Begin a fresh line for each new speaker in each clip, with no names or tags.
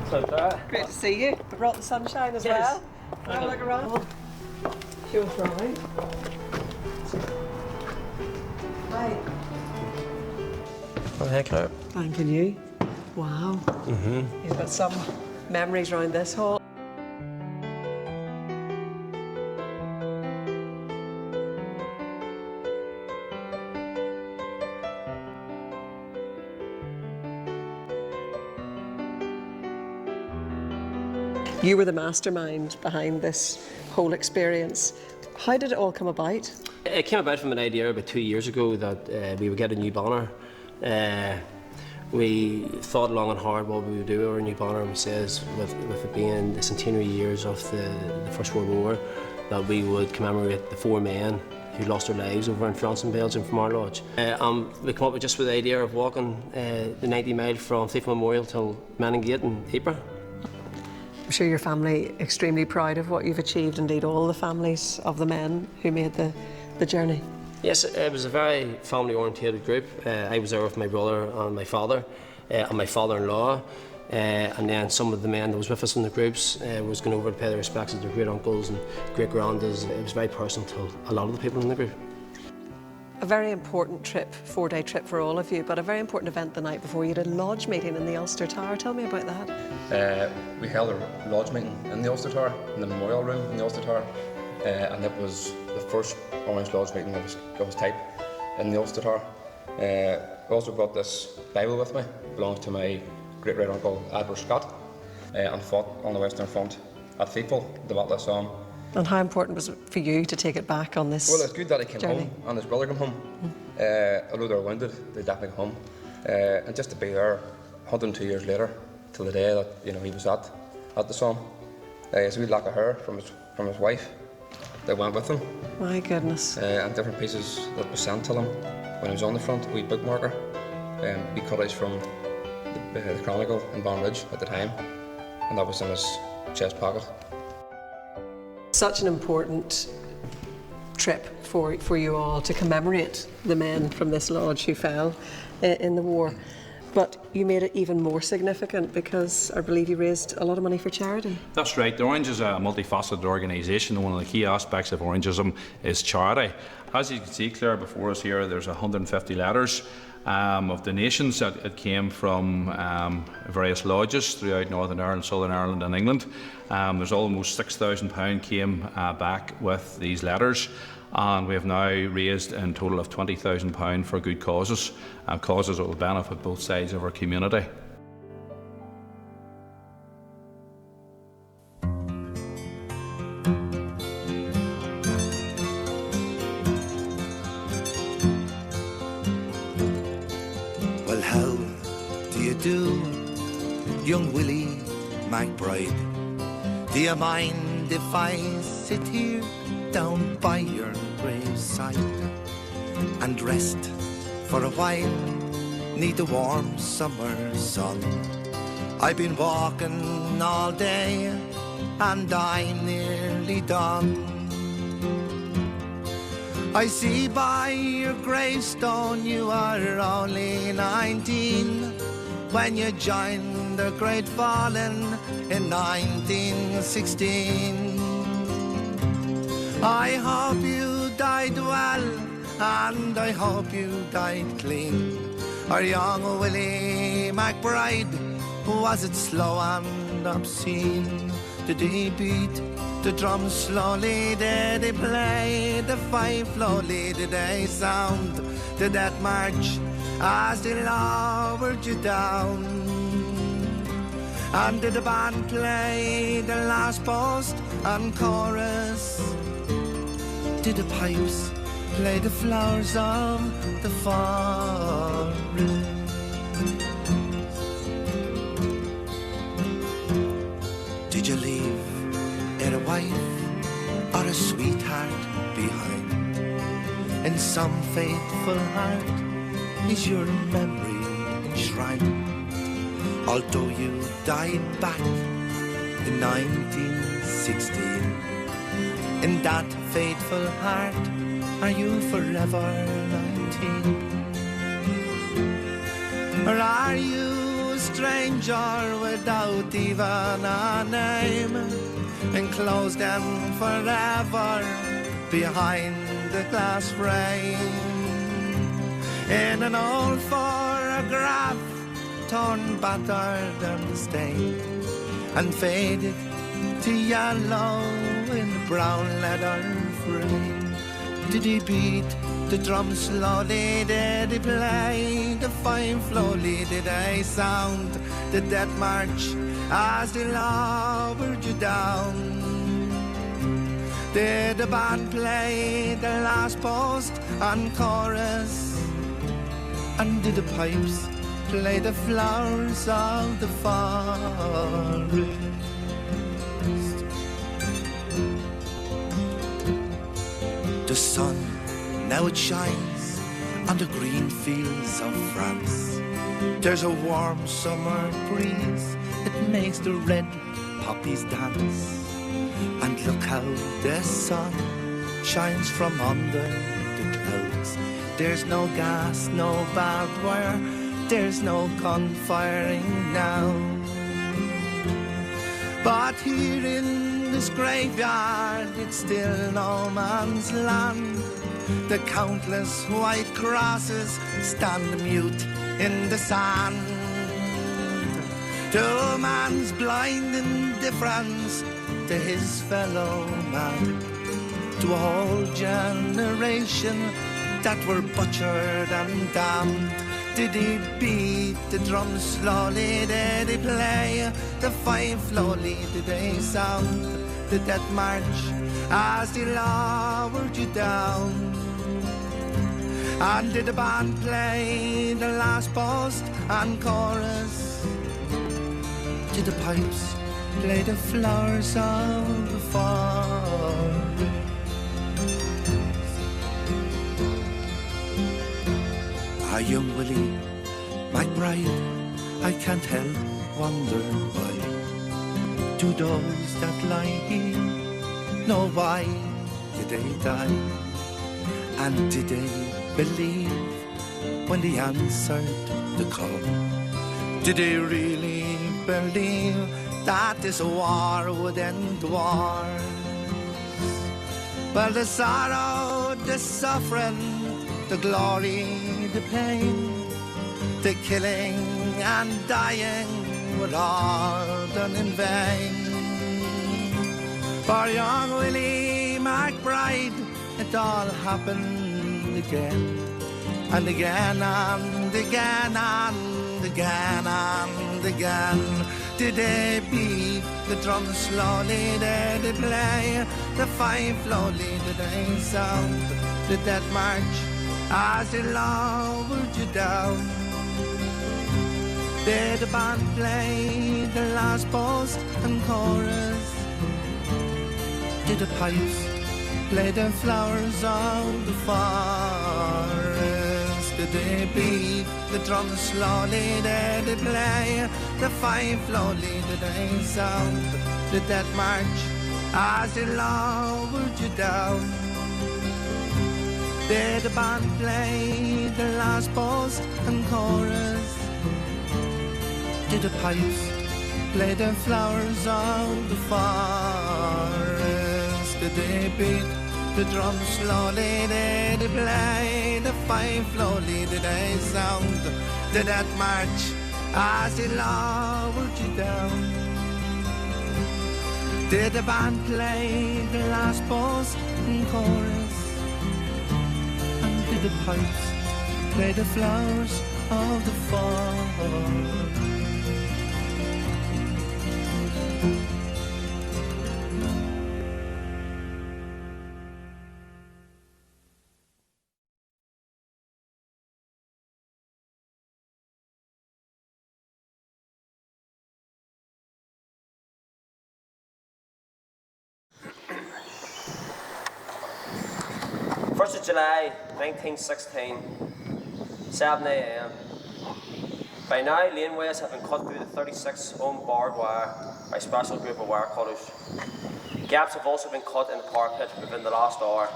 Great to see you. I brought the sunshine as well. Have a look around. Show us around. Hi.
Oh, heck no.
Thanking you. Wow. You've got some memories around this hall. You were the mastermind behind this whole experience. How did it all come about?
It came about from an idea about 2 years ago that we would get a new banner. We thought long and hard what we would do with our new banner, and we says with it being the centenary years of the First World War, that we would commemorate the 4 men who lost their lives over in France and Belgium from our lodge. We came up with the idea of walking the 90 mile from Thiepval Memorial till Menin Gate in Thiepval.
I'm sure your family are extremely proud of what you've achieved, indeed all the families of the men who made the journey.
Yes, it was a very family-orientated group. I was there with my brother and my father and my father-in-law, and then some of the men that was with us in the groups was going over to pay their respects to their great-uncles and great-grandas. It was very personal to a lot of the people in the group.
A very important trip, 4-day trip for all of you, but a very important event the night before. You had a lodge meeting in the Ulster Tower. Tell me about that.
We held a lodge meeting in the Ulster Tower, in the memorial room in the Ulster Tower, and it was the first Orange Lodge meeting that was typed in the Ulster Tower. I also brought this Bible with me. It belongs to my great-great-uncle Albert Scott, and fought on the Western Front at Thiepval, the Battle of Somme.
And how important was it for you to take it back on this journey?
Well, it's good that he came home and his brother came home. Although they were wounded, they definitely came home. And just to be there 102 years later, till the day that he was at the Somme. So we had lock of hair from his wife that went with him. My goodness. And different pieces that were sent to him when he was on the front, a wee bookmarker, wee cuttings from the Chronicle in Banbridge at the time, and that was in his chest pocket.
Such an important trip for you all to commemorate the men from this lodge who fell in the war. But you made it even more significant because I believe you raised a lot of money for charity.
That's right. The Orange is a multifaceted organisation, and one of the key aspects of Orangeism is charity. As you can see, Claire, before us here, there's 150 letters of donations that came from various lodges throughout Northern Ireland, Southern Ireland and England. There's almost £6,000 came back with these letters, and we have now raised in total of £20,000 for good causes, causes that will benefit both sides of our community.
Well, how do you do, young Willie McBride? Do you mind if I sit here down by your graveside and rest for a while, neath the warm summer sun? I've been walking all day and I'm nearly done. I see by your gravestone you are only 19 when you joined the Great Fallen in 1916. I hope you died well, and I hope you died clean. Our young Willie McBride, was it slow and obscene? Did he beat the drum slowly? Did he play the fife slowly? Did they sound the death march as they lowered you down? And did the band play the last post and chorus? Did the pipes play the flowers of the forest? Did you leave a wife or a sweetheart behind? In some faithful heart is your memory enshrined. Although you died back in 1916, in that faithful heart are you forever 19? Or are you stranger without even a name, enclosed and forever behind the glass frame. In an old photograph, torn, battered and stained, and faded to yellow in the brown leather frame. Did he beat the drum slowly? Did he play the fine slowly? Did they sound the death march as they lowered you down? Did the band play the last post and chorus? And did the pipes play the flowers of the forest? The sun, now it shines on the green fields of France. There's a warm summer breeze, it makes the red poppies dance. And look how the sun shines from under the clouds. There's no gas, no barbed wire, there's no gun firing now. But here in this graveyard, it's still no man's land. The countless white crosses stand mute in the sand. To man's blind indifference to his fellow man, to a whole generation that were butchered and damned. Did he beat the drum slowly? Did he play the fife slowly? Did they sound the death march as they lowered you down? And did the band play the last post and chorus? Did the pipes play the flowers of the forest? Ah, young Willie, my bride, I can't help wonder why. Do those that lie here know why did they die? And did they believe when they answered the call? Did they really believe that this war would end wars? Well, the sorrow, the suffering, the glory, the pain, the killing and dying were all done in vain. For young Willie McBride, it all happened again, and again and again and again and again. Did they beat the drum slowly? Did they play the fife slowly? Did they sound the death march as they lowered you down? Did the band play the last post and chorus? Did the pipes play the flowers of the forest? Did they beat the drum slowly? Did they play the fife slowly? Did they sound the death march as they lowered you down? Did the band play the last post and chorus? Did the pipes play the flowers of the forest? Did they beat the drum slowly? Did they play the fife slowly? Did they sound the death march as they lowered you down? Did the band play the last post and chorus? Did the pipes play the flowers of the forest?
July 1916, 7 a.m. By now, laneways have been cut through the 36-ohm barbed wire by a special group of wire cutters. Gaps have also been cut in the parapet within the last hour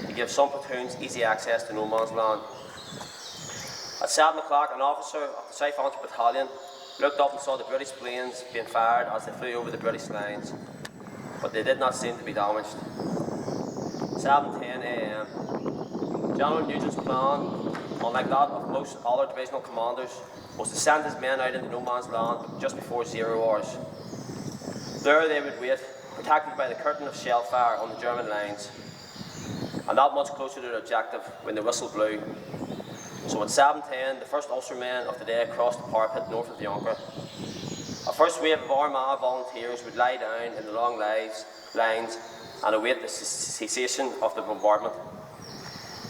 to give some platoons easy access to no man's land. At 7 o'clock, an officer of the South Antrim Battalion looked up and saw the British planes being fired as they flew over the British lines, but they did not seem to be damaged. 7:10 a.m. General Nugent's plan, unlike that of most other divisional commanders, was to send his men out into no man's land just before 0 hours. There they would wait, protected by the curtain of shell fire on the German lines, and not much closer to their objective when the whistle blew. So at 7:10, the first Ulstermen of the day crossed the parapet north of Yonker. A first wave of Armagh volunteers would lie down in the long lines and await the cessation of the bombardment.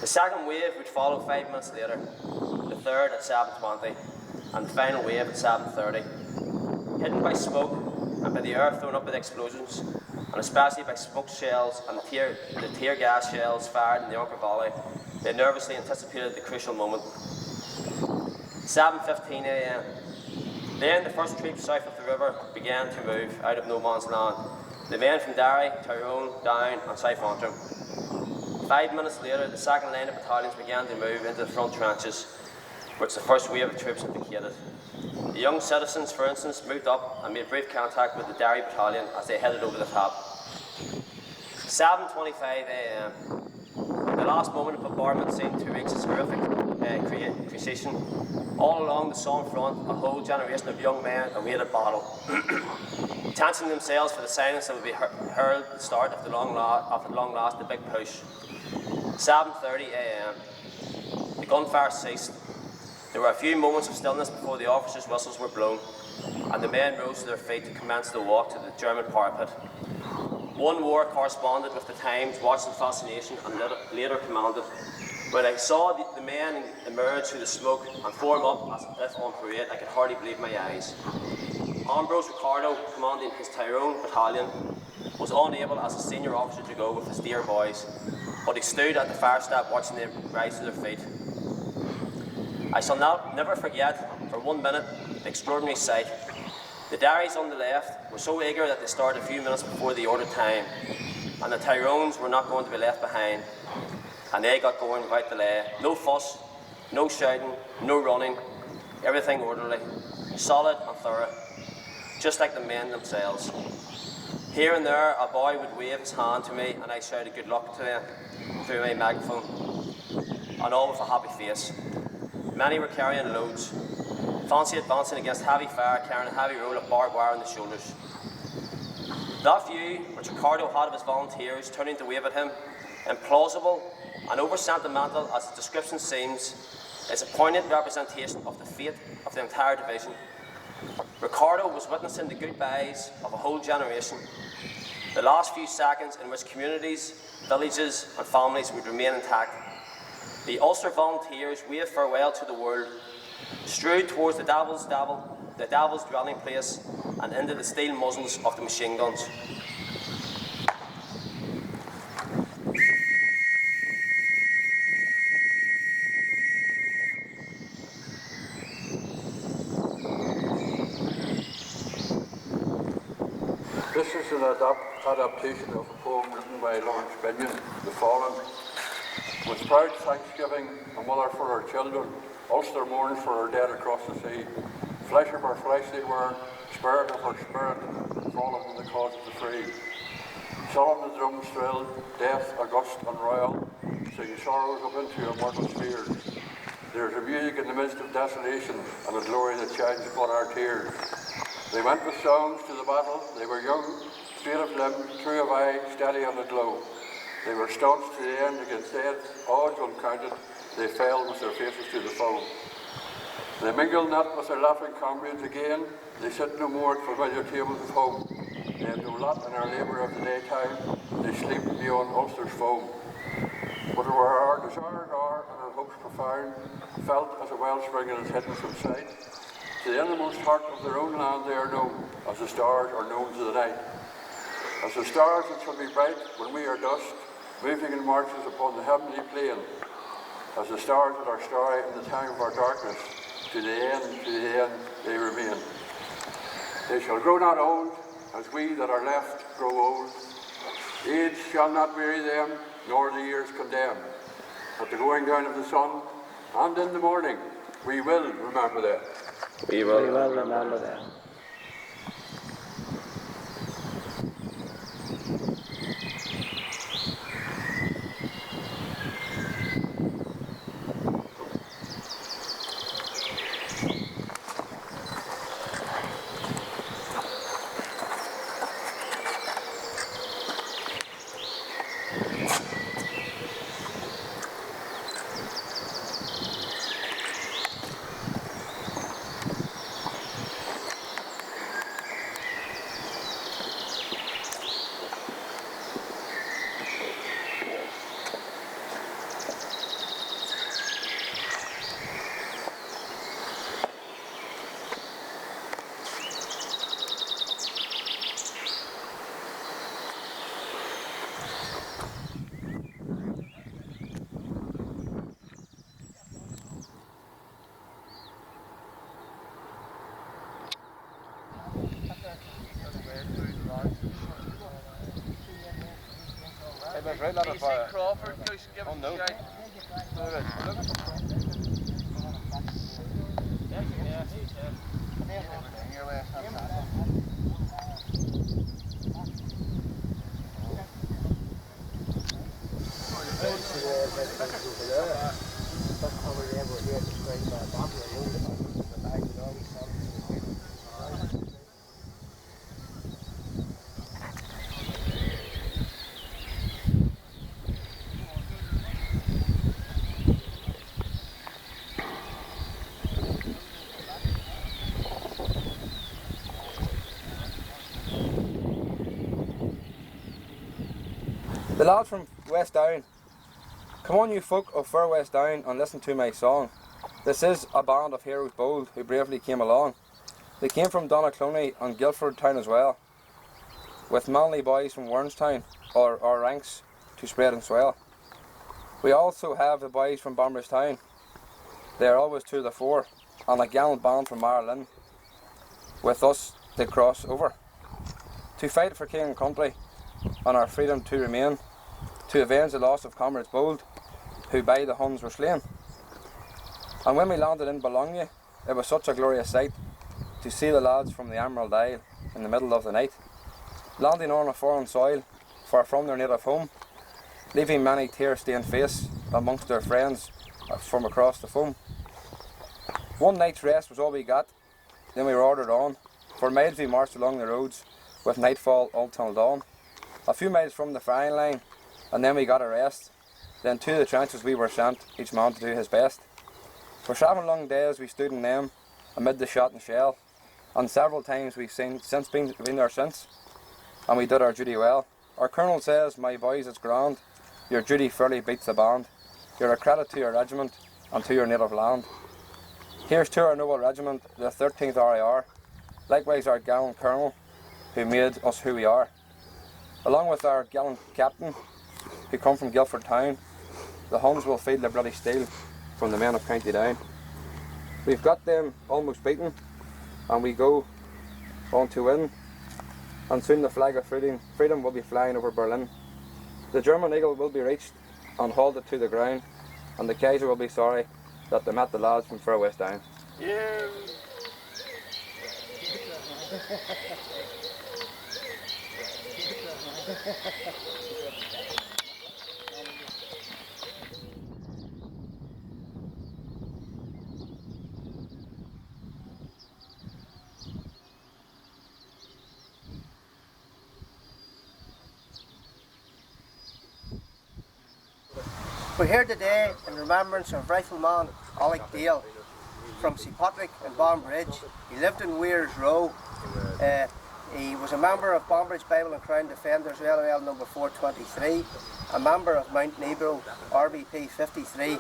The second wave would follow 5 minutes later, the third at 7:20, and the final wave at 7:30. Hidden by smoke and by the air thrown up by the explosions, and especially by smoke shells and the tear gas shells fired in the Yonker Valley, they nervously anticipated the crucial moment. 7:15 a.m. Then the first troops south of the river began to move out of no man's land. The men from Derry, Tyrone, Down and South Antrim. 5 minutes later, the second line of battalions began to move into the front trenches, which the first wave of troops indicated. The young citizens, for instance, moved up and made brief contact with the Derry battalion as they headed over the top. 7:25 a.m. The last moment of bombardment seemed to reach its horrific cessation. All along the Somme front, a whole generation of young men awaited battle, tensing themselves for the silence that would be heard at the start of the long last, the big push. 7:30 a.m. The gunfire ceased. There were a few moments of stillness before the officers' whistles were blown, and the men rose to their feet to commence the walk to the German parapet. One war corresponded with the Times, watched in fascination, and later commanded. When I saw the men emerge through the smoke and form up as if on parade, I could hardly believe my eyes. Ambrose Ricardo, commanding his Tyrone battalion, was unable as a senior officer to go with his dear boys, but he stood at the fire step watching them rise to their feet. I shall never forget for 1 minute the extraordinary sight. The Derrys on the left were so eager that they started a few minutes before the ordered time, and the Tyrones were not going to be left behind, and they got going without delay. No fuss, no shouting, no running, everything orderly, solid and thorough, just like the men themselves. Here and there a boy would wave his hand to me and I shouted good luck to him through my megaphone, and all with a happy face. Many were carrying loads. Fancy advancing against heavy fire, carrying a heavy roll of barbed wire on the shoulders. That view, which Ricardo had of his volunteers turning to wave at him, implausible and over-sentimental as the description seems, is a poignant representation of the fate of the entire division. Ricardo was witnessing the goodbyes of a whole generation, the last few seconds in which communities, villages and families would remain intact. The Ulster volunteers waved farewell to the world, strode towards the devil's dwelling place and into the steel muzzles of the machine guns.
This is an adaptation of a poem written by Lawrence Benyon, The Fallen. With proud thanksgiving, a mother for her children, Ulster mourns for her dead across the sea. Flesh of her flesh they were, spirit of her spirit, fallen in the cause of the free. Solemn the drums thrill, death august and royal, sing sorrows up into immortal spheres. There is a music in the midst of desolation, and a glory that shines upon our tears. They went with songs to the battle, they were young, straight of limb, true of eye, steady on the glow. They were staunch to the end against death, odds uncounted, they fell with their faces to the foe. They mingle not with their laughing comrades again, they sit no more at familiar tables of home. They have no lot in our labour of the daytime, they sleep beyond Ulster's foam. But where our desires are and our hopes profound, felt as a wellspring that is hidden from sight, to the innermost heart of their own land they are known, as the stars are known to the night. As the stars that shall be bright when we are dust, moving in marches upon the heavenly plain, as the stars that are starry in the time of our darkness, to the end they remain. They shall grow not old, as we that are left grow old. Age shall not weary them, nor the years condemn. At the going down of the sun, and in the morning, we will remember them.
We will remember them.
Crawford, give him a shout.
The lads from West Down. Come on, you folk of Far West Down, and listen to my song. This is a band of heroes bold who bravely came along. They came from Donnacloney and Guildford Town as well, with manly boys from Warrenstown or our ranks to spread and swell. We also have the boys from Banbridge Town. They are always to the fore, and a gallant band from Ireland. With us they cross over to fight for king and country, and our freedom to remain, to avenge the loss of comrades bold, who by the Huns were slain. And when we landed in Bologna, it was such a glorious sight to see the lads from the Emerald Isle in the middle of the night, landing on a foreign soil, far from their native home, leaving many tear-stained face amongst their friends from across the foam. One night's rest was all we got, then we were ordered on. For miles we marched along the roads, with nightfall all till dawn. A few miles from the firing line, and then we got a rest. Then to the trenches we were sent, each man to do his best. For 7 long days we stood in them, amid the shot and shell, and several times we've since been there since, and we did our duty well. Our colonel says, "My boys, it's grand, your duty fairly beats the band. You're a credit to your regiment and to your native land." Here's to our noble regiment, the 13th RIR, likewise our gallant colonel, who made us who we are. Along with our gallant captain, who come from Guildford Town, the Huns will feed the bloody steel from the men of County Down. We've got them almost beaten, and we go on to win, and soon the flag of freedom will be flying over Berlin. The German eagle will be reached and hauled it to the ground, and the Kaiser will be sorry that they met the lads from Far West Down.
Yeah.
We're here today in remembrance of Rifleman Alec Dale from St Patrick and Banbridge. He lived in Weir's Row. He was a member of Banbridge Bible and Crown Defenders, LOL number 423, a member of Mount Nebro, RBP 53,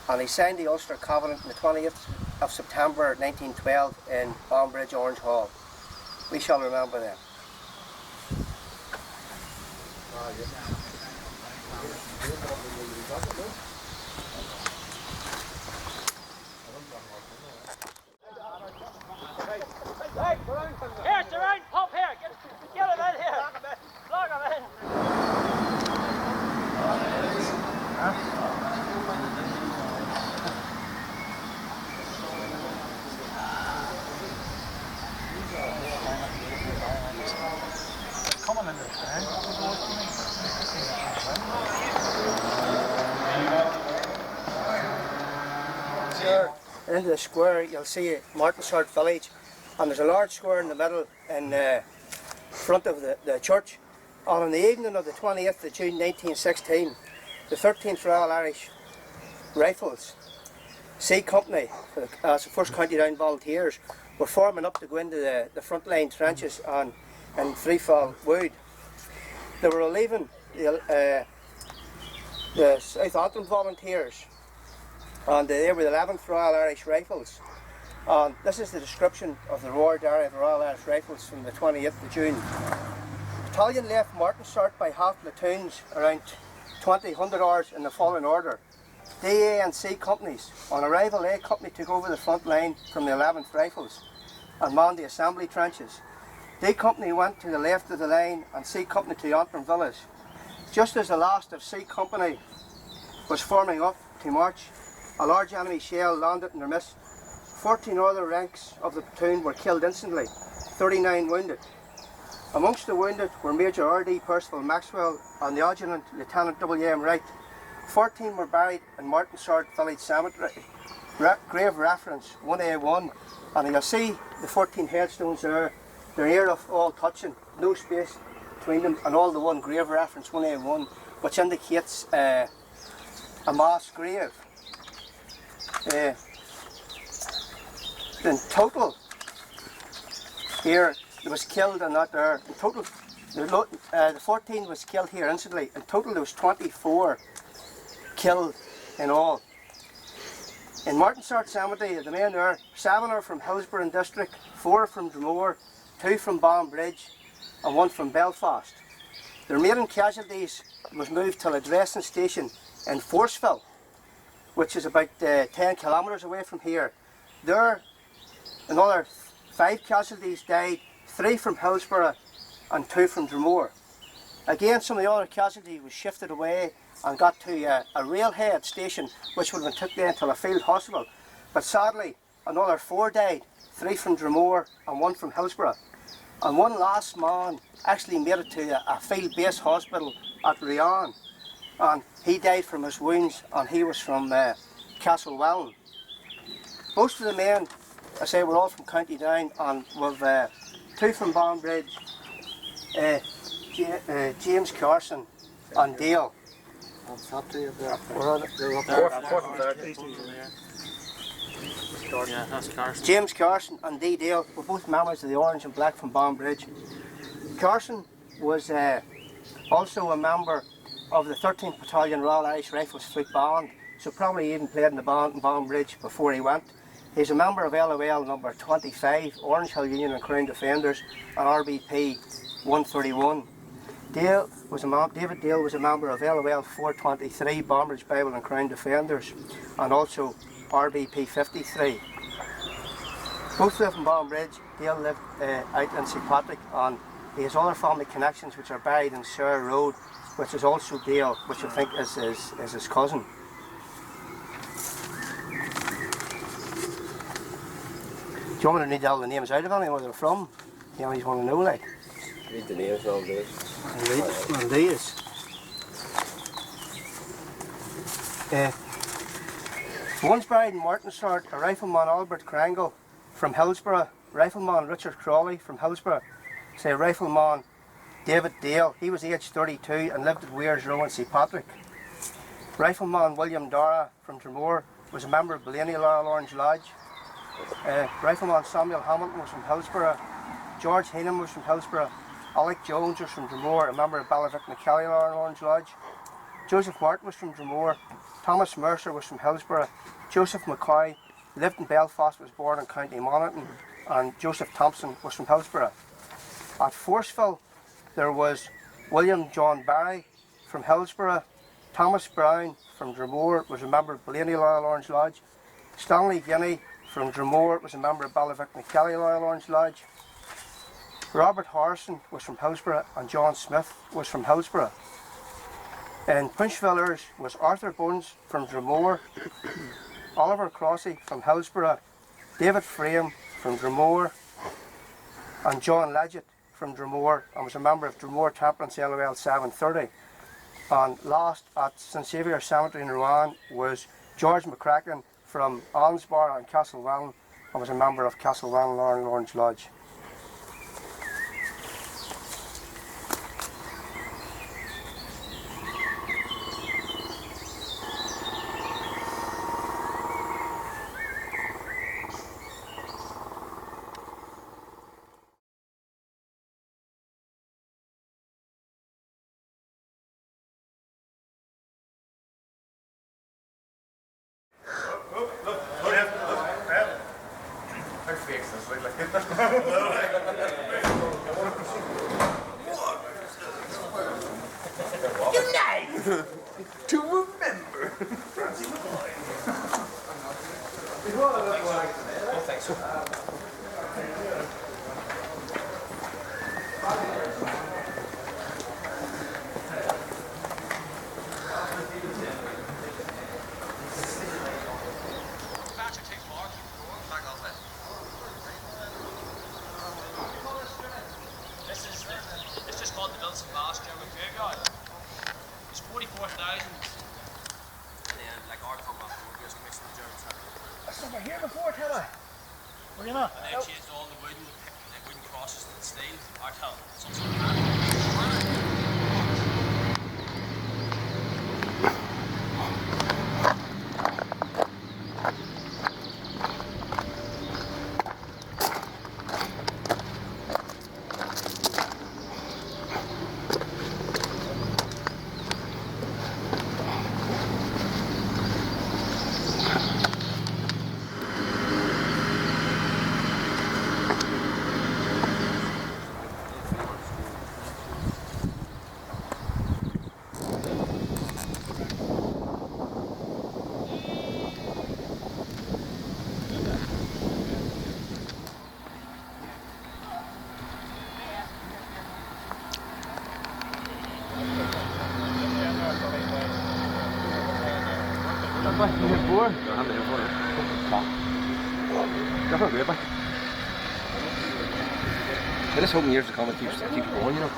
and he signed the Ulster Covenant on the 20th of September 1912 in Banbridge Orange Hall. We shall remember them.
Here, Jerome, pop here. Get him in here. Lock him in.
Here into the square you'll see Martinsart village, and there's a large square in the middle in front of the church. And on the evening of the 20th of June 1916, the 13th Royal Irish Rifles C Company, as the 1st County Down Volunteers, were forming up to go into the front line trenches in Thiepval Wood. They were relieving the Southampton Volunteers, and they were the 11th Royal Irish Rifles. And this is the description of the Royal Diary of the Royal Irish Rifles from the 20th of June. The battalion left Martinsart by half platoons around 100 hours in the following order. D, A and C companies. On arrival, A company took over the front line from the 11th Rifles and manned the assembly trenches. D company went to the left of the line and C company to the Antrim village. Just as the last of C company was forming up to march, a large enemy shell landed in their midst. 14 other ranks of the platoon were killed instantly, 39 wounded. Amongst the wounded were Major R.D. Percival Maxwell and the Adjutant Lieutenant W.M. Wright. 14 were buried in Martinsart Village Cemetery. Grave reference 1A1, and you'll see the 14 headstones there. They're near of all touching, no space between them, and all the one grave reference 1A1, which indicates a mass grave. In total, here there was killed and not there. In total, the 14 was killed here instantly. In total, there was 24 killed in all. In Martinsart Cemetery, the men there, 7 are from Hillsborough District, 4 from Dromore, 2 from Banbridge, and 1 from Belfast. The remaining casualties was moved to a dressing station in Forceville, which is about 10 kilometres away from here. There, another 5 casualties died, 3 from Hillsborough and 2 from Dromore. Again, some of the other casualties was shifted away and got to a railhead station, which would have been took then to a field hospital. But sadly, another 4 died, 3 from Dromore and 1 from Hillsborough. And one last man actually made it to a field base hospital at Rian, and he died from his wounds, and he was from Castlewellan. Most of the men, I say, were all from County Down, and with 2 from Banbridge, James Carson and Dale. James Carson and D. Dale were both members of the Orange and Black from Banbridge. Carson was also a member of the 13th Battalion Royal Irish Rifles Flute Band, so probably even played in the band in Banbridge before he went. He's a member of LOL number 25, Orange Hill Union and Crown Defenders, and RBP 131. David Dale was a member of LOL 423, Banbridge Bible and Crown Defenders, and also RBP 53. Both live in Banbridge. Dale lived out in St Patrick, and he has other family connections which are buried in Sure Road, which is also Dale, which I think is his cousin. Do you want me to read all the names out of anyone where they're from? You always want to know, like?
Read the names all day.
And these. One's buried in Martinsart, a rifleman Albert Krangle from Hillsborough, rifleman Richard Crawley from Hillsborough, say rifleman David Dale, he was aged 32 and lived at Wears Row in St Patrick. Rifleman William Dara from Dromore was a member of Blaney Loyal Orange Lodge. Rifleman Samuel Hamilton was from Hillsborough. George Heenan was from Hillsborough. Alec Jones was from Dromore, a member of Ballyvick McKelly Loyal Orange Lodge. Joseph Martin was from Dromore. Thomas Mercer was from Hillsborough. Joseph McCoy lived in Belfast, was born in County Monaghan, and Joseph Thompson was from Hillsborough. At Forceville, there was William John Barry from Hillsborough. Thomas Brown from Dromore was a member of Blaney Loyal Orange Lodge. Stanley Guinea from Dromore was a member of Ballyvick McKelly Loyal Orange Lodge. Robert Harrison was from Hillsborough, and John Smith was from Hillsborough. In Punchvillers was Arthur Bones from Dromore, Oliver Crossy from Hillsborough, David Frame from Dromore, and John Leggett from Dromore and was a member of Dromore Temperance LOL 730. And last at St Saviour Cemetery in Rouen was George McCracken from Almsbar and Castlewellan and was a member of Castlewellan Lawrence Lodge.
To remember.
This is called the Wilson Mass German Graveyard. It's 44,000. And then, like our combat, we're just mixing the German side.
That's over here before, tell I. Were you not?
And they changed all the wooden crosses to steel. I tell some sort of man.
I just hope years to come it keeps going, you know.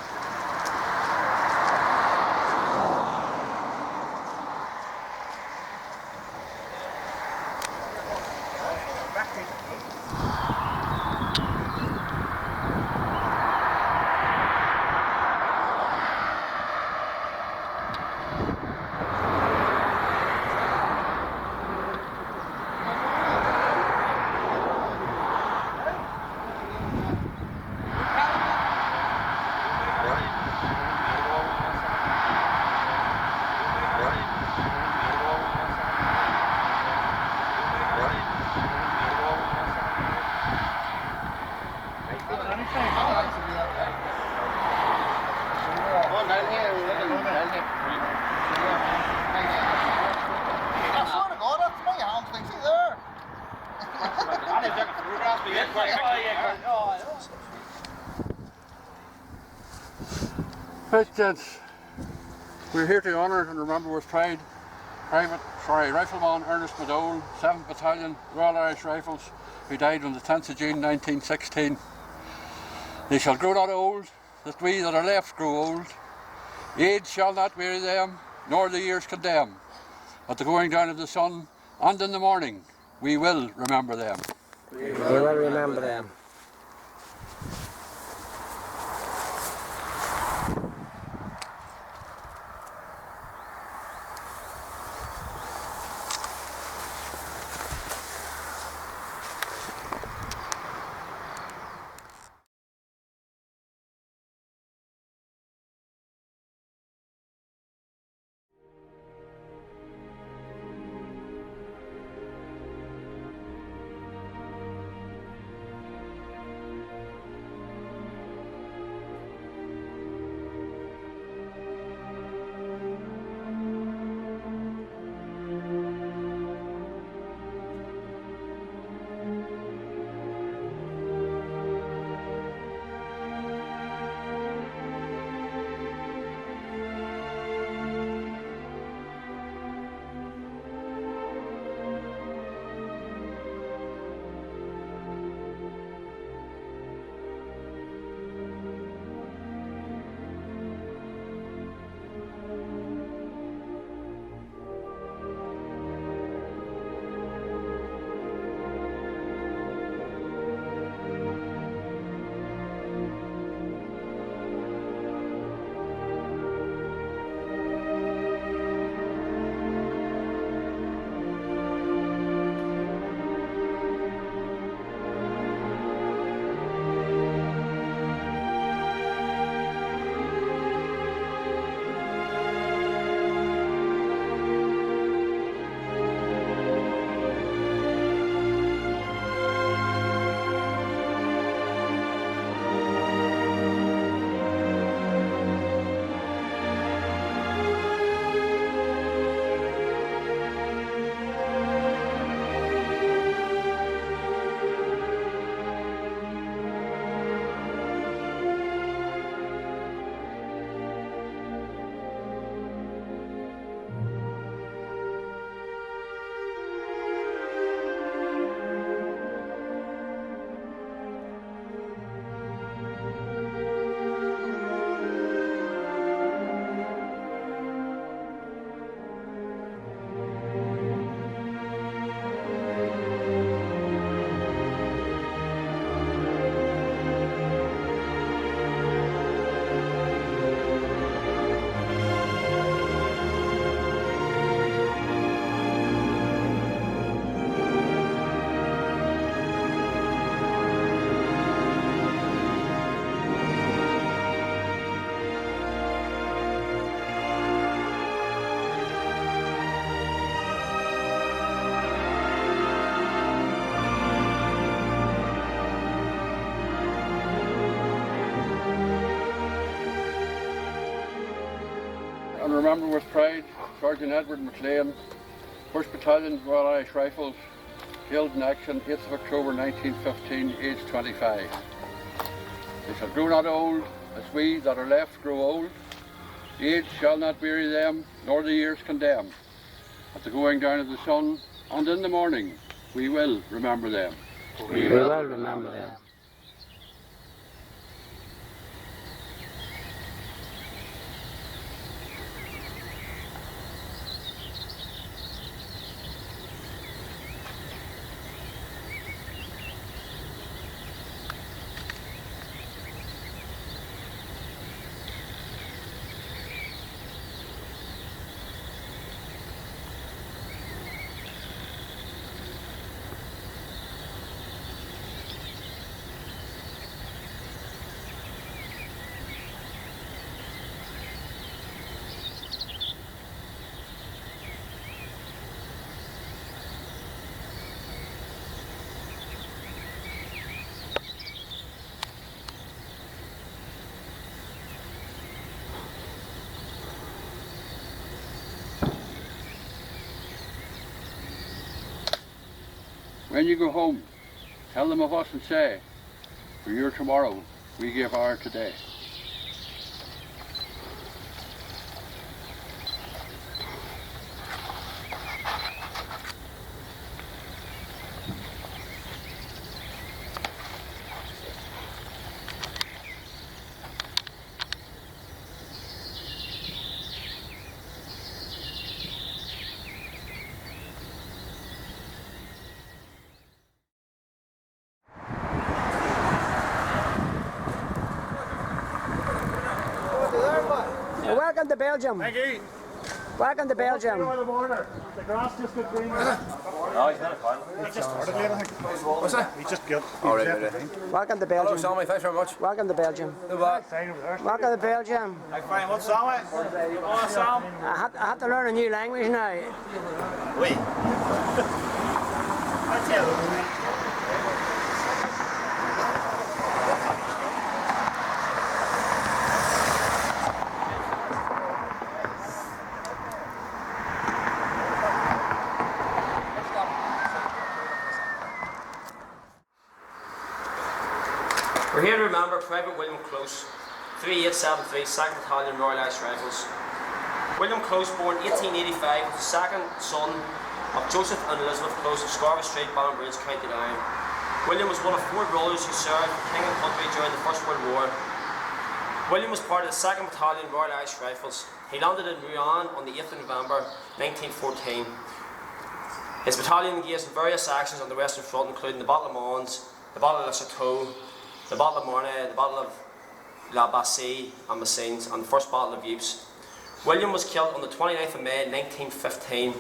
Right, gents, we're here to honour and remember with pride Rifleman Ernest McDowell, 7th Battalion, Royal Irish Rifles, who died on the 10th of June 1916. They shall grow not old, that we that are left grow old. Age shall not weary them, nor the years condemn. At the going down of the sun, and in the morning, we will remember them.
We will remember them.
and remember with pride Sergeant Edward McLean, 1st Battalion Royal Irish Rifles, killed in action 8th of October 1915, aged 25. They shall grow not old, as we that are left grow old. The age shall not weary them, nor the years condemn. At the going down of the sun, and in the morning, we will remember them.
We will remember them.
When you go home, tell them of us and say, for your tomorrow, we give our today.
Welcome to Belgium.
Thank you.
Welcome to Belgium.
The border. The grass just got green.
No, he's not a fan.
He just started late, I think.
What's that?
He just got.
All right.
Welcome to Belgium.
Hello, Sammy. Thanks very much.
Welcome to Belgium.
No bad.
Welcome to Belgium.
I'm fine. What's Sammy? Oh, Sam.
I had to learn a new language now.
Oui. I tell you.
We're here to remember Private William Close, 3873, 2nd Battalion Royal Irish Rifles. William Close, born 1885, was the second son of Joseph and Elizabeth Close of Scarva Street, Banbridge, County Down. William was one of 4 brothers who served King and country during the First World War. William was part of the 2nd Battalion Royal Irish Rifles. He landed in Rouen on the 8th of November 1914. His battalion engaged in various actions on the Western Front, including the Battle of Mons, the Battle of Le Chateau, the Battle of Marne, the Battle of La Bassée and Messines, and the First Battle of Ypres. William was killed on the 29th of May 1915,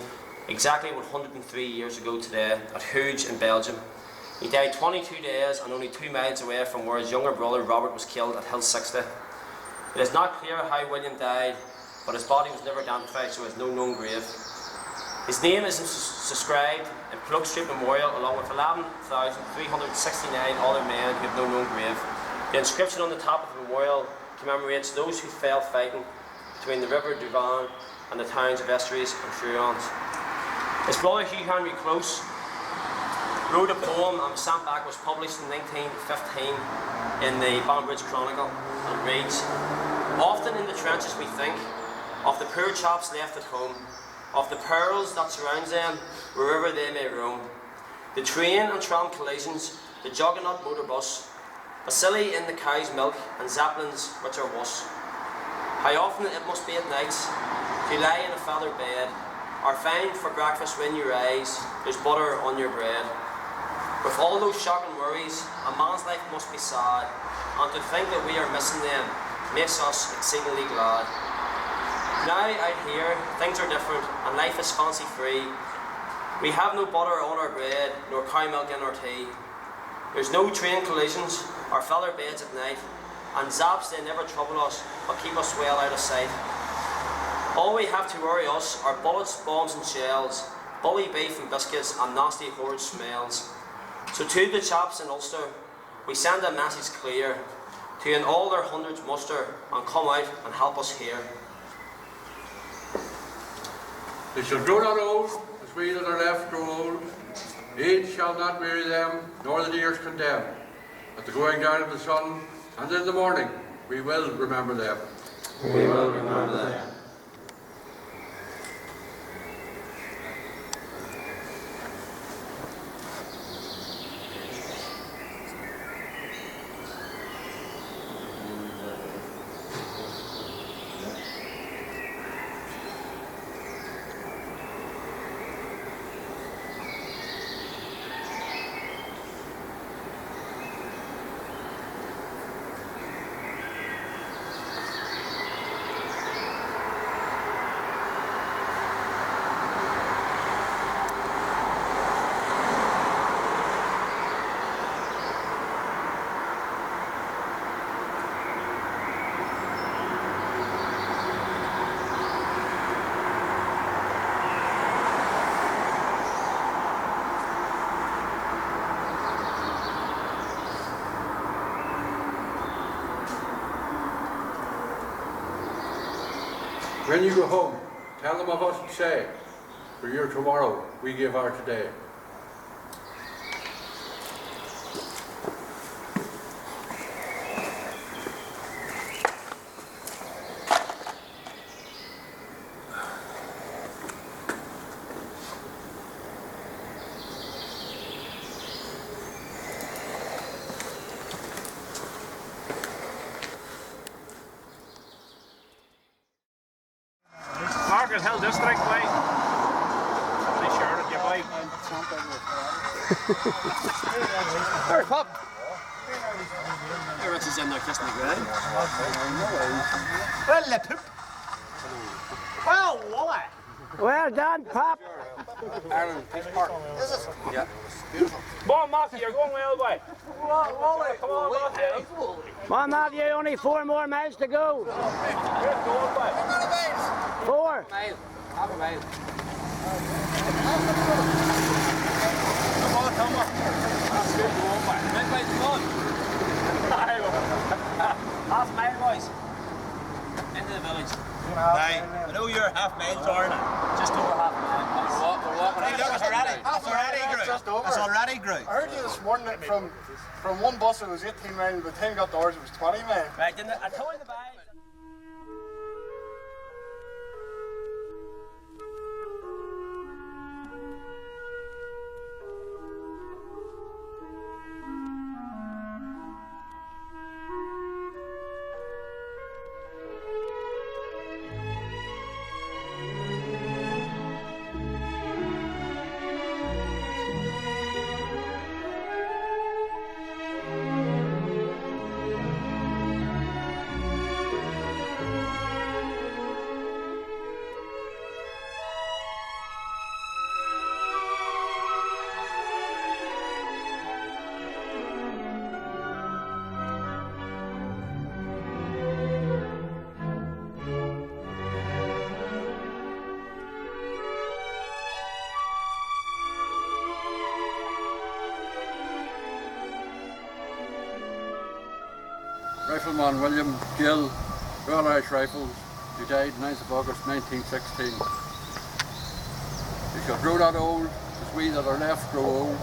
exactly 103 years ago today, at Hooge in Belgium. He died 22 days and only 2 miles away from where his younger brother Robert was killed at Hill 60. It is not clear how William died, but his body was never identified, so he has no known grave. His name is inscribed in Walk of Memorial along with 11,369 other men who have no known grave. The inscription on the top of the memorial commemorates those who fell fighting between the River Duvan and the towns of Estrées and Furons. His brother Hugh Henry Close wrote a poem and sent back, was published in 1915 in the Banbridge Chronicle, and it reads, "Often in the trenches we think of the poor chaps left at home, of the perils that surrounds them wherever they may roam. The train and tram collisions, the juggernaut motor bus, bacilli in the cow's milk and zeppelins which are wuss. How often it must be at nights to lie in a feather bed, or find for breakfast when you rise there's butter on your bread. With all those shocking worries, a man's life must be sad, and to think that we are missing them makes us exceedingly glad. Now out here, things are different, and life is fancy-free. We have no butter on our bread, nor cow milk in our tea. There's no train collisions, or feather beds at night, and zaps they never trouble us, but keep us well out of sight. All we have to worry us are bullets, bombs and shells, bully beef and biscuits, and nasty horrid smells. So to the chaps in Ulster, we send a message clear, to in all their hundreds muster, and come out and help us here."
They shall grow not old, as we that are left grow old. Age shall not weary them, nor the years condemn. At the going down of the sun, and in the morning, we will remember them.
We will remember them.
When you go home, tell them of us and say, for your tomorrow, we give our today.
Margaret Hill District, boy. They shared it, you boy. There's Pop.
Everyone's is in there kissing the ground.
Well, the poop. Well, Wally.
Well done, Pop.
Ireland, Peace Park. Is it? Yeah. Beautiful. Come on, Matthew, you're going well, boy. Wally, come on, Matthew.
Come on, Matthew, only 4 more miles to go.
Good going, boy. How many miles?
4.
Half a mile. Come on, come on. That's good going, boy. Right, boys, come on. Half a mile, boys. Into the village.
I know you're half mile, Torn.
Just over half a mile.
We're walking.
Hey, look, it's already grew.
I heard you this morning that from one bus it was 18 miles, and by the time you got to ours it was 20 miles.
Right, didn't I told you the bag.
Rifleman William Gill, Royal Irish Rifles, who died 9th of August 1916. They shall grow not old, as we that are left grow old.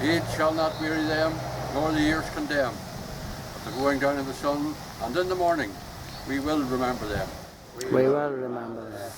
Age shall not weary them, nor the years condemn. At the going down of the sun, and in the morning, we will remember them.
We will remember that.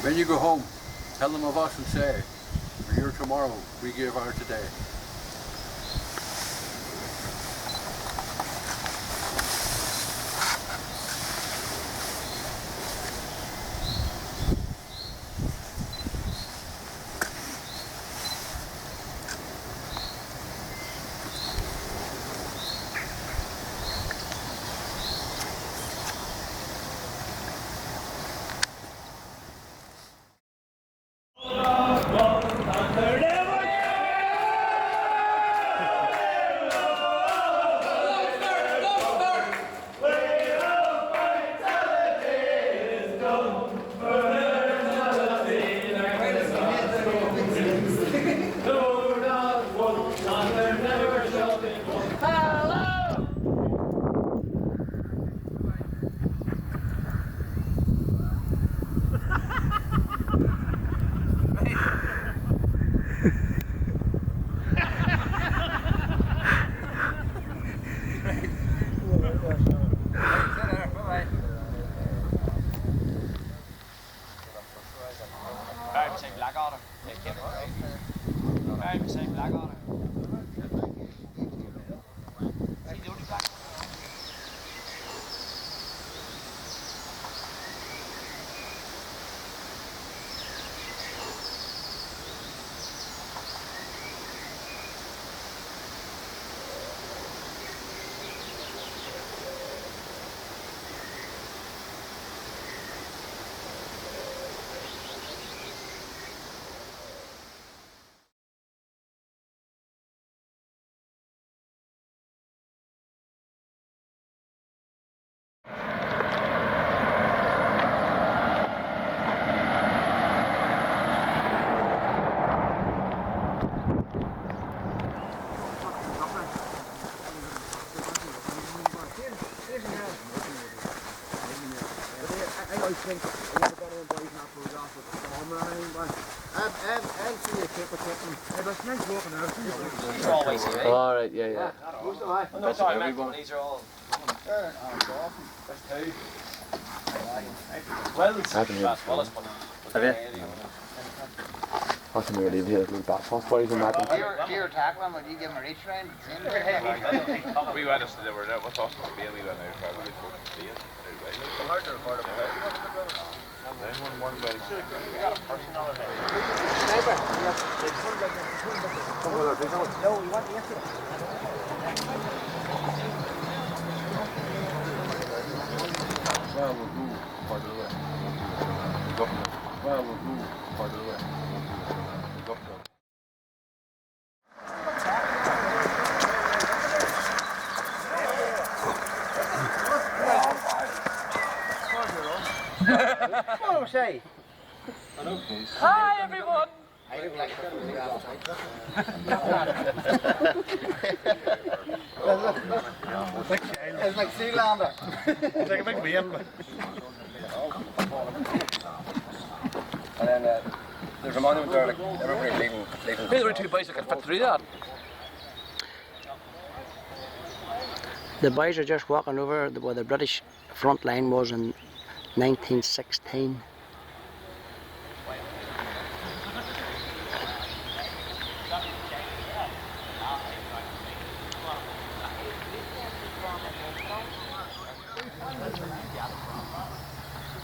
When you go home, tell them of us and say, "For your tomorrow, we give our today."
All right, yeah.
That's everyone. These are all. Well,
Have you? I can really hear the Belfast boys and that.
Here, tackling, would you give them a reach round?
We went to they were there with us, we went out probably for the day. Hard to record it. We got a person on it.
No, we want the exit.
Well, we'll go part of the way. Well, we'll go part of the way.
Oh, say.
Hi everyone!
It's like Sealander. It's like a big wheel.
And then there's a monument there, like everybody leaving.
These were two boys that could fit through that.
The boys are just walking over where the British front line was in 1916.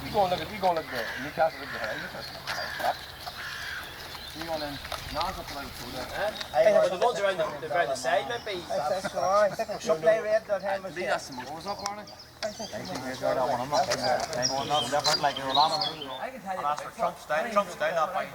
We go and look at Newcastle look behind us. You going in Nazareth like
Well, the ones around the side might be.
I think so, I think we'll supply red that time.
That's the motors up, aren't they?
I think so.
I can tell you. That's for Trump's down. Trump's down that way.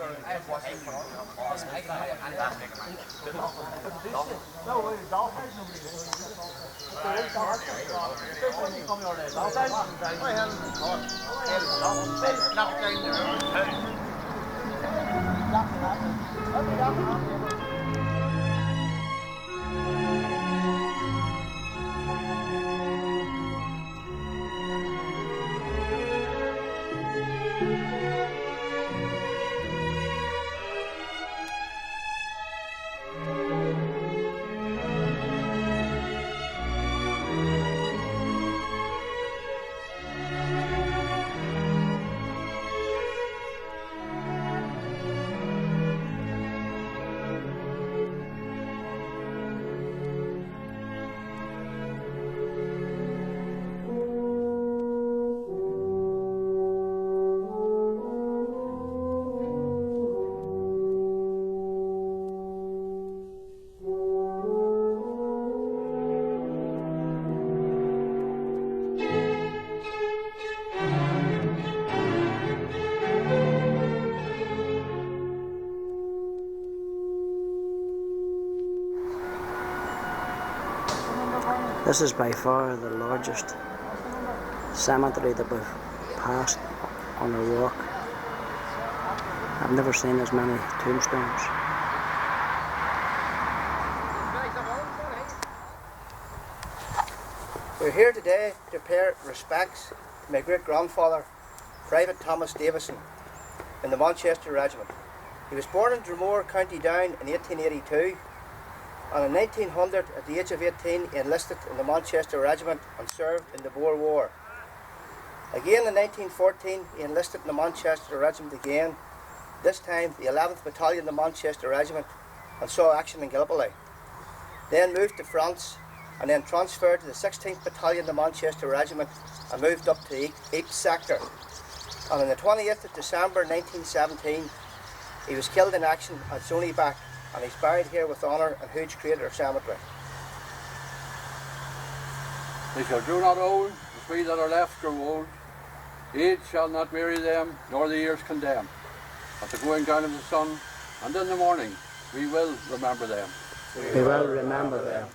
This is by far the largest cemetery that we've passed on our walk. I've never seen as many tombstones.
We're here today to pay respects to my great-grandfather, Private Thomas Davison, in the Manchester Regiment. He was born in Dromore, County Down in 1882, and in 1900, at the age of 18, he enlisted in the Manchester Regiment and served in the Boer War. Again in 1914, he enlisted in the Manchester Regiment again, this time the 11th Battalion, the Manchester Regiment, and saw action in Gallipoli. Then moved to France, and then transferred to the 16th Battalion, the Manchester Regiment, and moved up to the East Sector. And on the 28th of December 1917, he was killed in action at Zonyback, and he's buried here with honour in Huge Crater Cemetery.
They shall grow not old, as we that are left grow old. Age shall not weary them, nor the years condemn. At the going down of the sun, and in the morning, we will remember them.
We will remember them.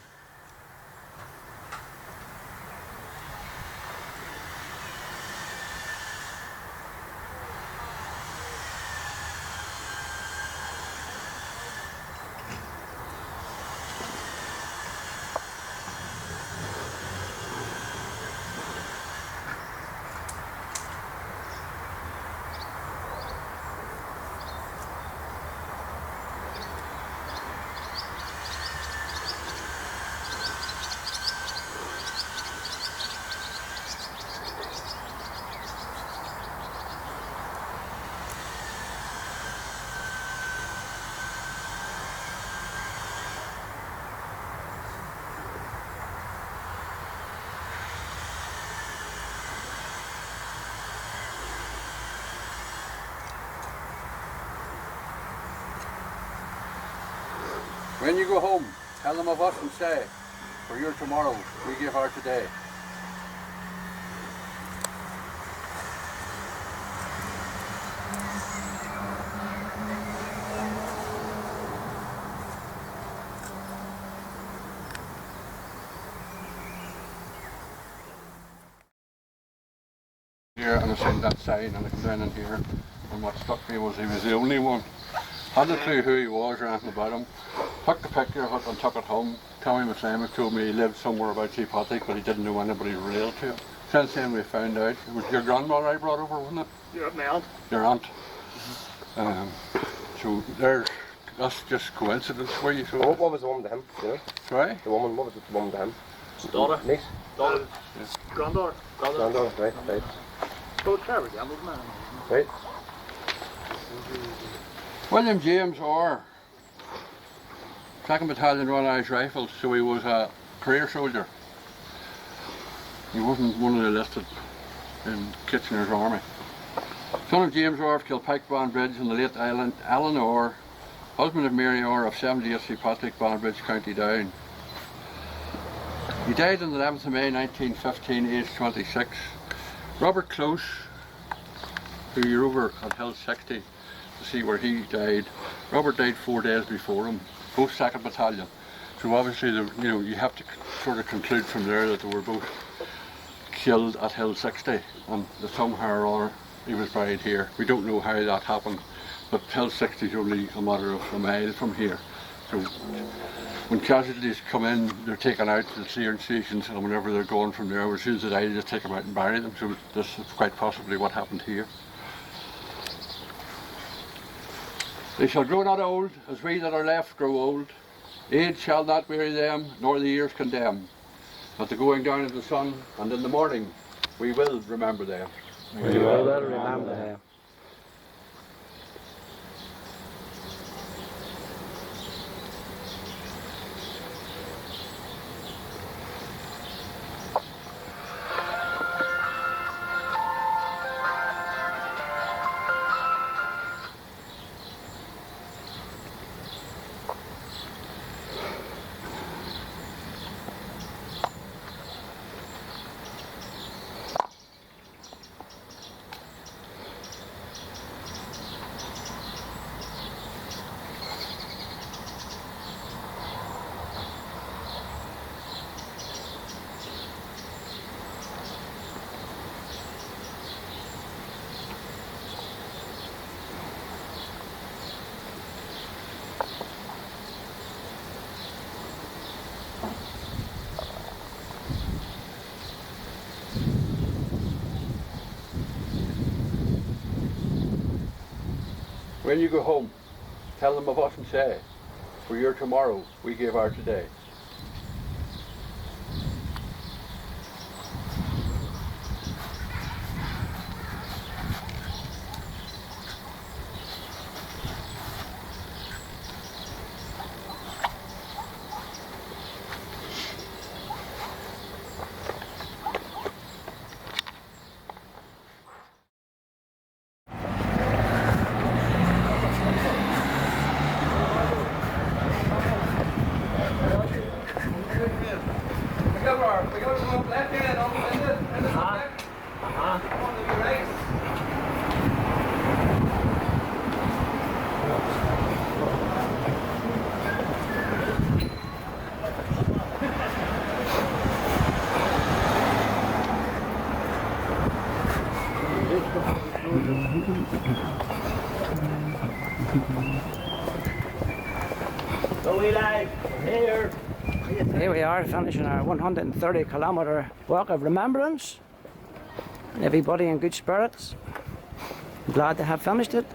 When you go home, tell them of us and say, for your tomorrow, we give our today. Here, and I seen that sign, and I come down in here, and what struck me was he was the only one. Hadn't a clue who he was or anything about him. Took the picture of it and took it home. Tommy McSamon told me he lived somewhere about Thiepval, but he didn't know anybody related to him. Since then we found out, it was your grandmother I brought over, wasn't it?
Yeah, my aunt.
Your aunt. So that's just coincidence for you. So
What was the woman to him, you know?
Sorry?
The woman, what was the woman to him?
Daughter.
Niece?
Daughter. Granddaughter.
Granddaughter, right.
So it's Trevor Gamble's man.
Right.
William James Orr, 2nd Battalion Royal Irish Rifles, so he was a career soldier. He wasn't one of the enlisted in Kitchener's army. Son of James Orr of Kilpike, Banbridge, and the late Alan Orr, husband of Mary Orr of 78 St Patrick, Banbridge, County Down. He died on the 11th of May 1915, aged 26. Robert Close, who you're over at Hill 60 to see where he died. Robert died 4 days before him, both 2nd Battalion. So obviously, you have to sort of conclude from there that they were both killed at Hill 60, and that somehow or other he was buried here. We don't know how that happened, but Hill 60 is only a matter of a mile from here. So when casualties come in, they're taken out to the clearing stations, and whenever they're gone from there, as soon as they die, they just take them out and bury them. So this is quite possibly what happened here. They shall grow not old, as we that are left grow old. Age shall not weary them, nor the years condemn. At the going down of the sun, and in the morning, we will remember them.
We will remember them.
When you go home, tell them of us and say, for your tomorrow, we gave our today.
Here we are, finishing our 130-kilometre Walk of Remembrance. Everybody in good spirits. Glad to have finished it.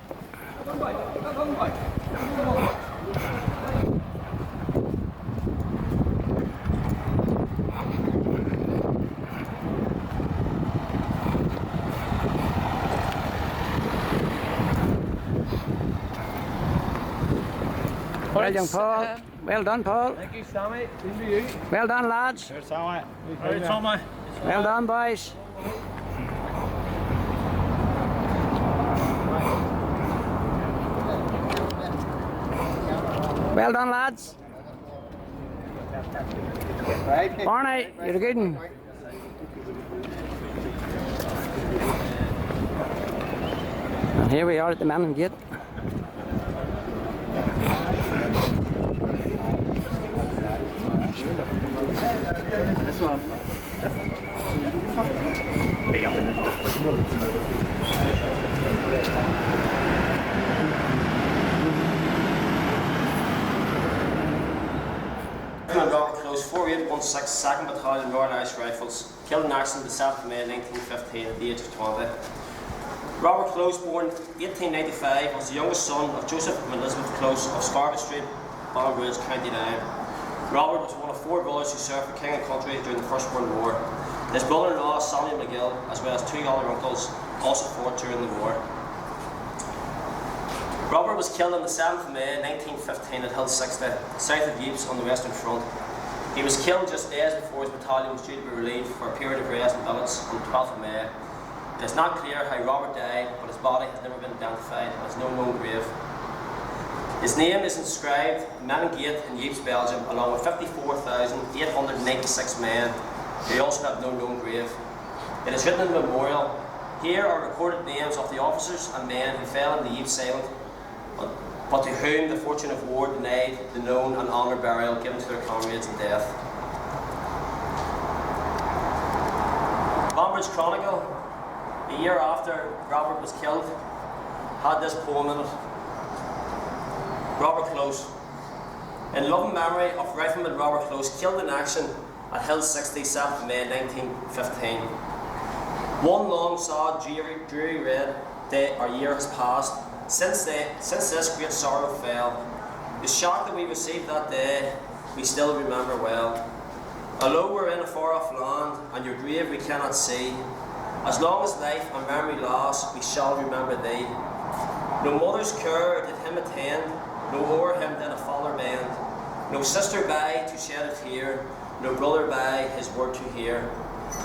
Well done, Paul. Well done, Paul.
Thank you, Sammy. Same to you.
Well done, lads.
Cheers, Sammy. All right, Sammy.
Well done, boys. Well done, lads. Barney, you're a good one. And here we are at the Menin Gate.
This one.
Robert Close, 4816 2nd Battalion Royal Irish Rifles, killed in action the 7th of May 1915 at the age of 20. Robert Close, born 1895, was the youngest son of Joseph and Elizabeth Close of Scarlet Street, Banbridge, County Down. Robert was one of 4 brothers who served for King and Country during the First World War. His brother-in-law, Samuel McGill, as well as 2 other uncles, also fought during the war. Robert was killed on the 7th of May 1915 at Hill 60, south of Ypres on the Western Front. He was killed just days before his battalion was due to be relieved for a period of rest and billets on the 12th of May. It is not clear how Robert died, but his body has never been identified and has no known grave. His name is inscribed in Menin Gate in Ypres, Belgium, along with 54,896 men who also have no known grave. It is written in the memorial. Here are recorded names of the officers and men who fell in the Ypres salient, but to whom the fortune of war denied the known and honoured burial given to their comrades in death. Banbridge Chronicle, a year after Robert was killed, had this poem in it. Robert Close. In loving memory of Rifleman Robert Close, killed in action at Hill 60, 7th of May 1915. One long, sad, dreary red day or year has passed since this great sorrow fell. The shock that we received that day, we still remember well. Although we're in a far-off land, and your grave we cannot see, as long as life and memory last, we shall remember thee. No mother's care did him attend, no o'er him did a father bend, no sister by to shed a tear, no brother by his word to hear.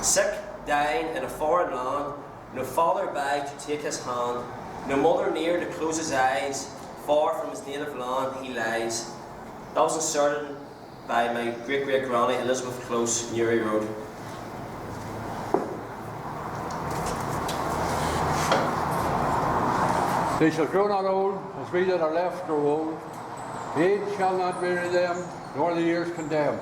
Sick, dying in a foreign land, no father by to take his hand, no mother near to close his eyes, far from his native land he lies. That was inserted by my great-great-granny Elizabeth Close, Newry Road.
They shall grow not old, as we that are left grow old. The age shall not weary them, nor the years condemn.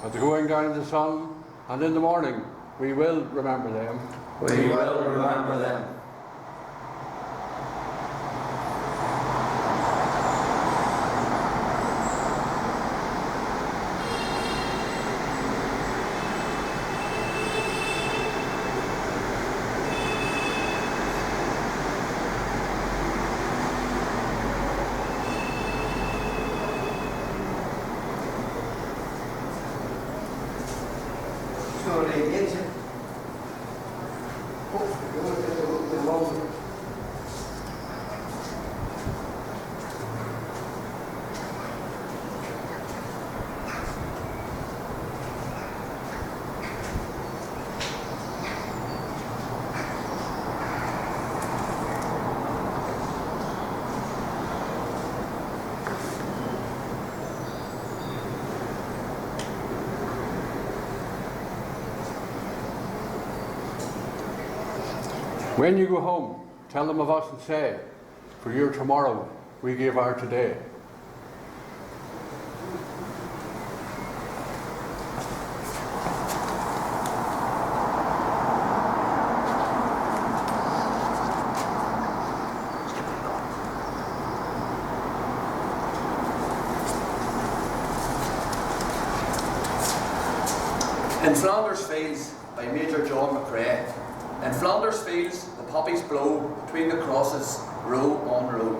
At the going down of the sun, and in the morning, we will remember them.
We will remember them.
When you go home, tell them of us and say, for your tomorrow, we give our today.
In Flanders Fields by Major John McCrae. In Flanders Fields the poppies blow between the crosses, row on row,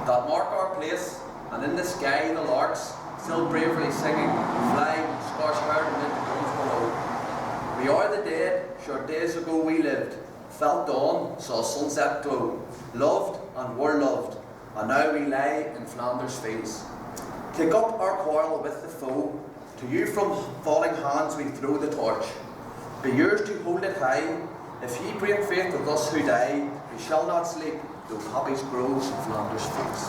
that mark our place, and in the sky the larks, still bravely singing, fly scarce-haired amid the guns below. We are the dead, short days ago we lived, felt dawn, saw sunset glow, loved and were loved, and now we lie in Flanders Fields. Take up our quarrel with the foe, to you from falling hands we throw the torch. Be yours to hold it high. If ye break faith with us who die, we shall not sleep, though poppies grow in Flanders Fields.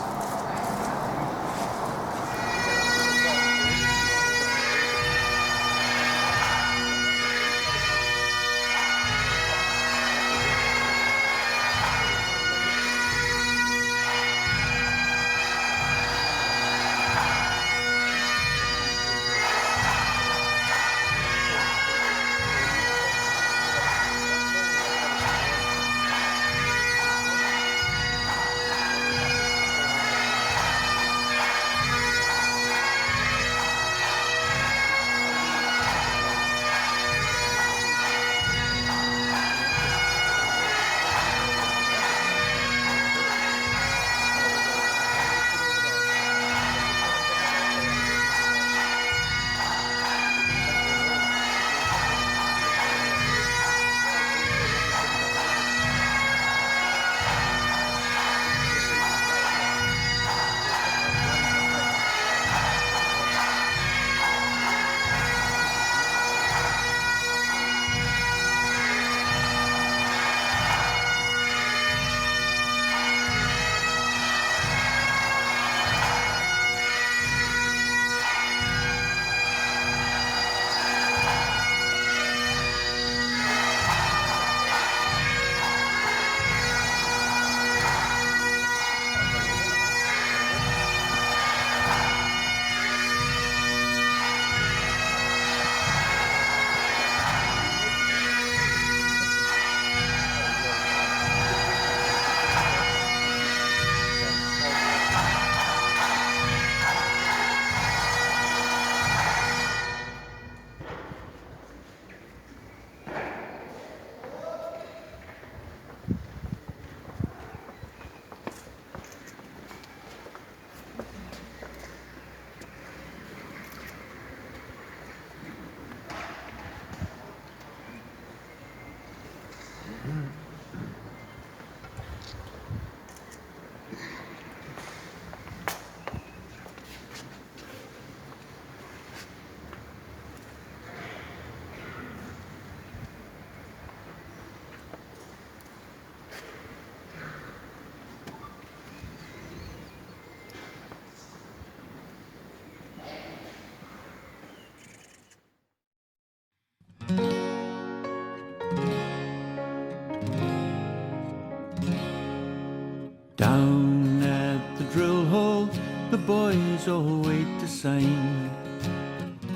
Down at the drill hole, the boys all wait to sign,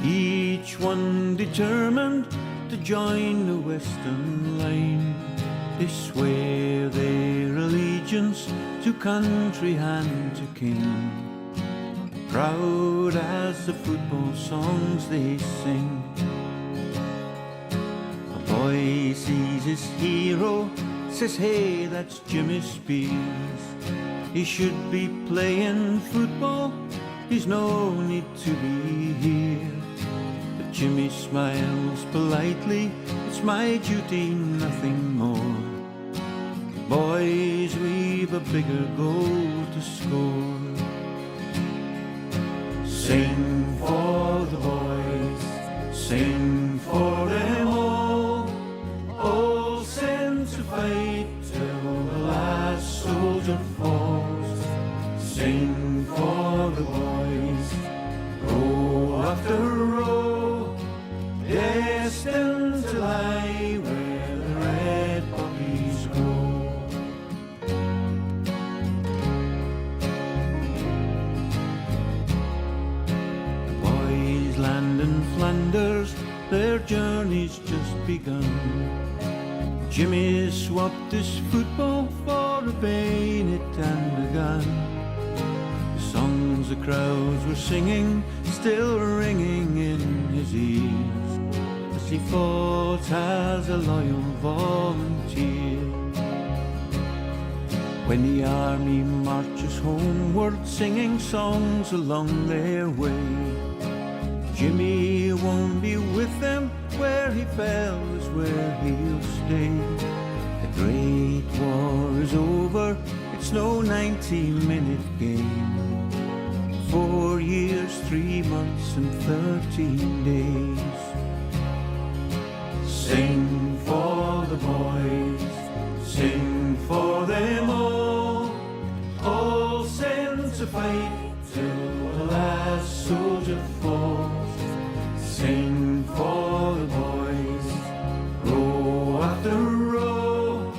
each one determined to join the Western Line. They swear their allegiance to country and to king, proud as the football songs they sing. A boy sees his hero, says, hey, that's Jimmy Spears. He should be playing football, he's no need to be here. But Jimmy smiles politely, it's my duty, nothing more. Boys, we've a bigger goal to score. Sing for the boys, sing for them all sent to fight till the last soldier falls. Sing for the boys, row after row, destined to lie where the red poppies grow. The boys land in Flanders, their journey's just begun. Jimmy swapped his football for a bayonet and a gun. The songs the crowds were singing still ringing in his ears as he fought as a loyal volunteer. When the army marches homeward singing songs along their way, Jimmy won't be with them, where he fell is where he'll stay. The Great War is over, it's no 90-minute game. 4 years, 3 months and 13 days. Sing for the boys, sing for them all sent to fight till the last soldier falls. Sing for the boys, row after row,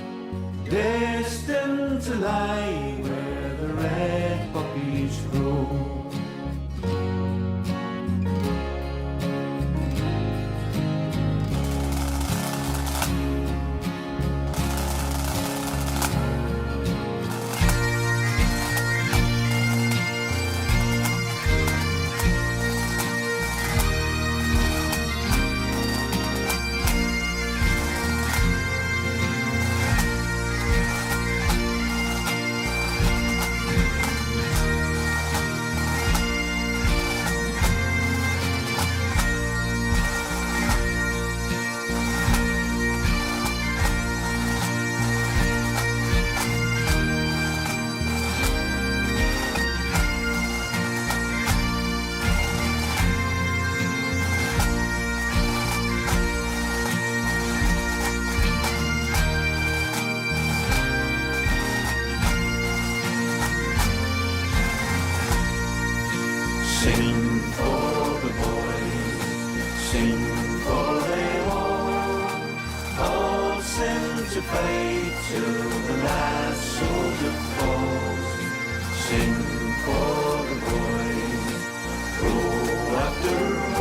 destined to lie where the red poppies grow. Sing for the boys, sing for them all sent to fight till the last soldier falls. Sing for the boys, row after row,